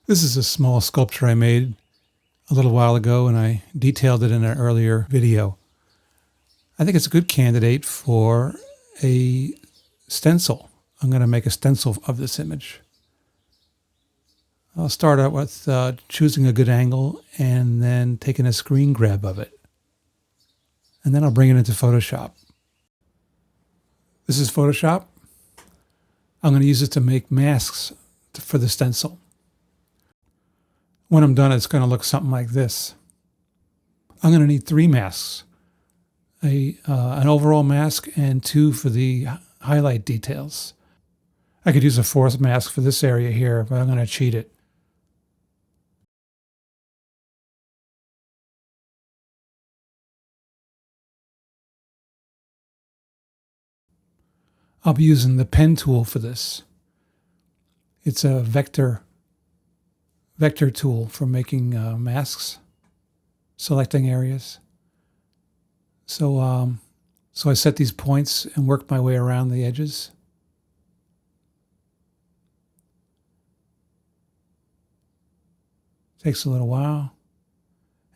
This is a small sculpture I made a little while ago, and I detailed it in an earlier video. I think it's a good candidate for a stencil. I'm going to make a stencil of this image. I'll start out with choosing a good angle and then taking a screen grab of it. And then I'll bring it into Photoshop. This is Photoshop. I'm going to use it to make masks for the stencil. When I'm done, it's going to look something like this. I'm going to need 3 masks. An overall mask and 2 for the highlight details. I could use a 4th mask for this area here, but I'm going to cheat it. I'll be using the pen tool for this. It's a vector tool for making masks, selecting areas. So I set these points and work my way around the edges. Takes a little while,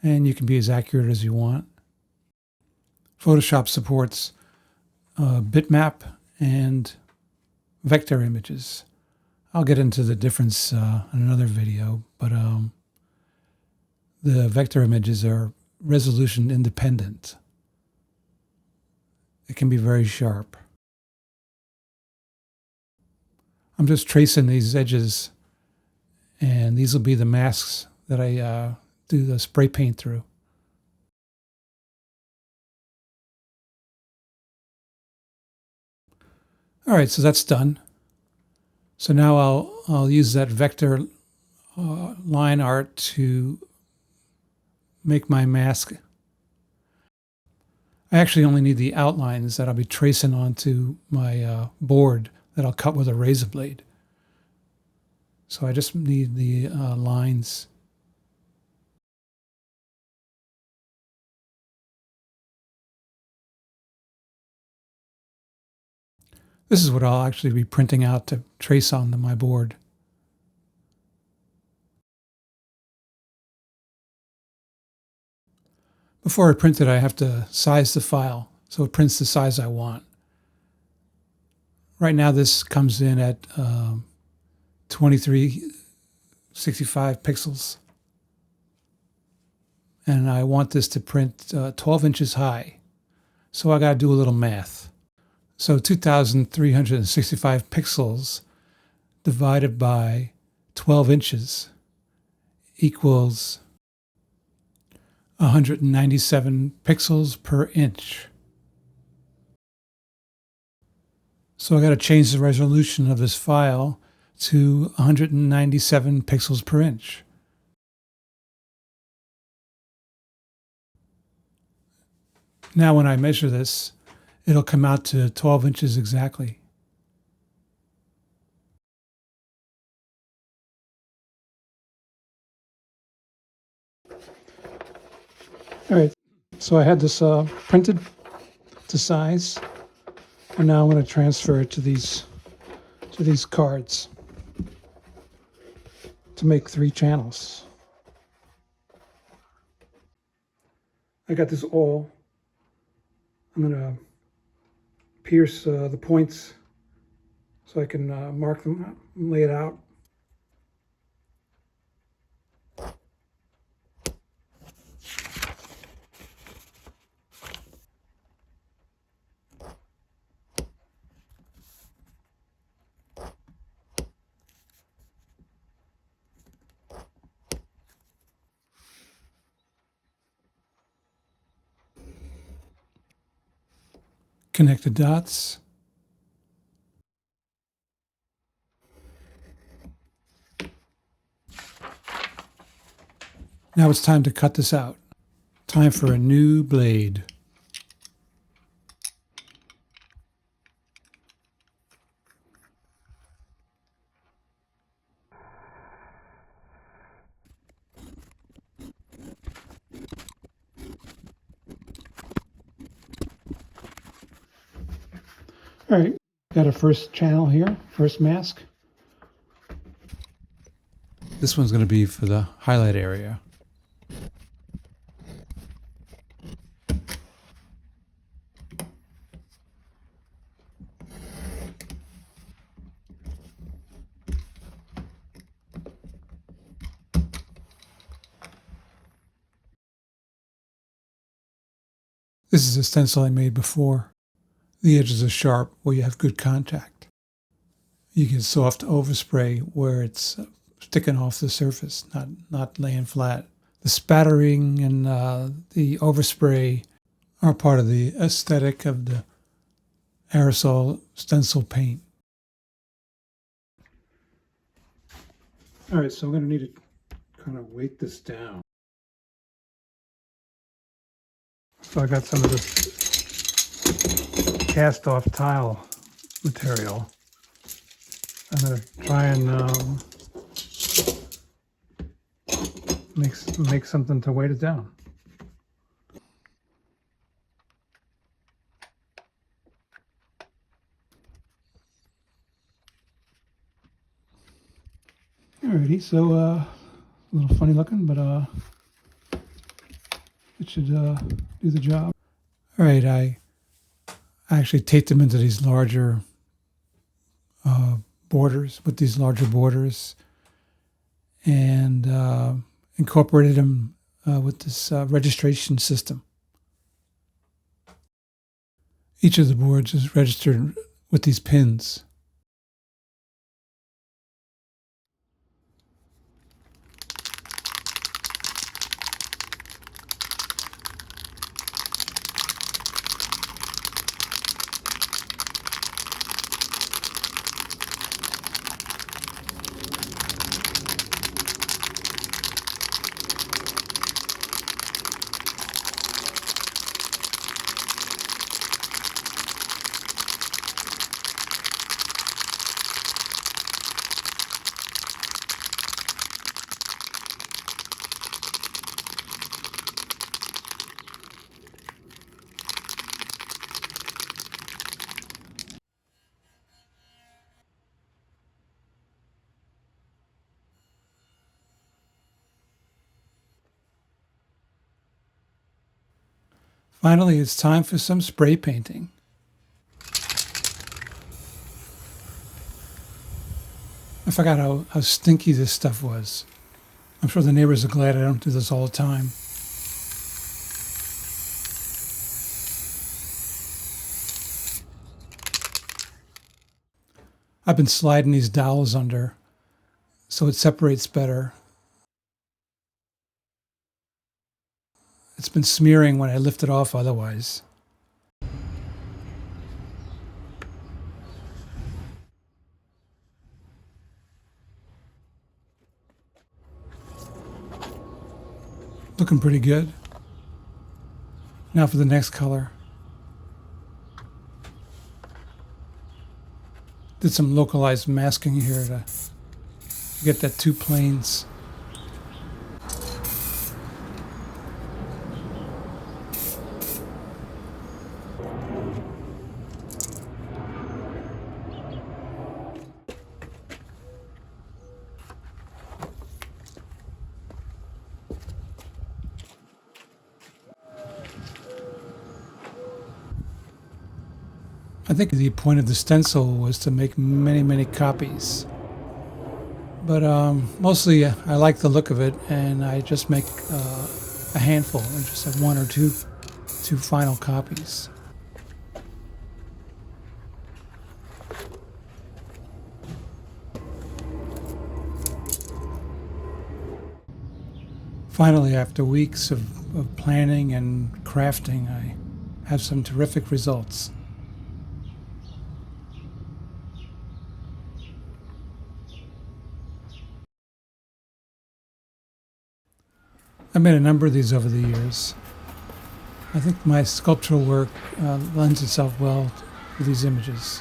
and you can be as accurate as you want. Photoshop supports bitmap and vector images. I'll get into the difference in another video, but the vector images are resolution independent. It can be very sharp. I'm just tracing these edges, and these will be the masks that I do the spray paint through. All right, so that's done. So now I'll use that vector line art to make my mask. I actually only need the outlines that I'll be tracing onto my board that I'll cut with a razor blade. So I just need the lines. This is what I'll actually be printing out to trace onto my board. Before I print it, I have to size the file so it prints the size I want. Right now this comes in at 2365 pixels. And I want this to print 12 inches high. So I got to do a little math. So 2,365 pixels divided by 12 inches equals 197 pixels per inch. So I got to change the resolution of this file to 197 pixels per inch. Now when I measure this, it'll come out to 12 inches exactly. All right, so I had this printed to size, and now I'm going to transfer it to these cards to make 3 channels. I got this awl. I'm going to pierce the points so I can mark them, lay it out. Connect the dots. Now it's time to cut this out. Time for a new blade. All right, got a first channel here, first mask. This one's going to be for the highlight area. This is a stencil I made before. The edges are sharp where you have good contact. You get soft overspray where it's sticking off the surface, not laying flat. The spattering and the overspray are part of the aesthetic of the aerosol stencil paint. All right, so I'm going to need to kind of weight this down. So I got some of this cast off tile material. I'm going to try and make something to weight it down. Alrighty, so a little funny looking, but it should do the job. All right, I actually taped them into these larger borders, with these larger borders, and incorporated them with this registration system. Each of the boards is registered with these pins. Finally, it's time for some spray painting. I forgot how stinky this stuff was. I'm sure the neighbors are glad I don't do this all the time. I've been sliding these dowels under so it separates better. It's been smearing when I lift it off otherwise. Looking pretty good. Now for the next color. Did some localized masking here to get that two planes. I think the point of the stencil was to make many copies. But mostly I like the look of it, and I just make a handful, and just have one or two final copies. Finally, after weeks of planning and crafting, I have some terrific results. I've made a number of these over the years. I think my sculptural work lends itself well to these images.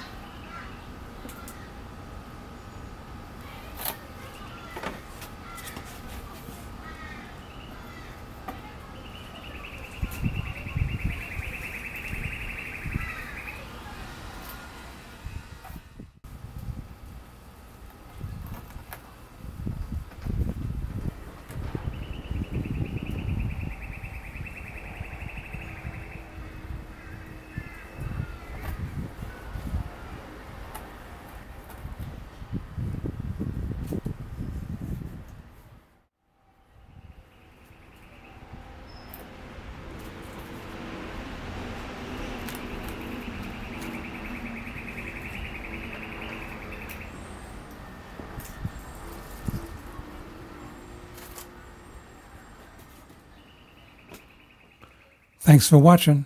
Thanks for watching.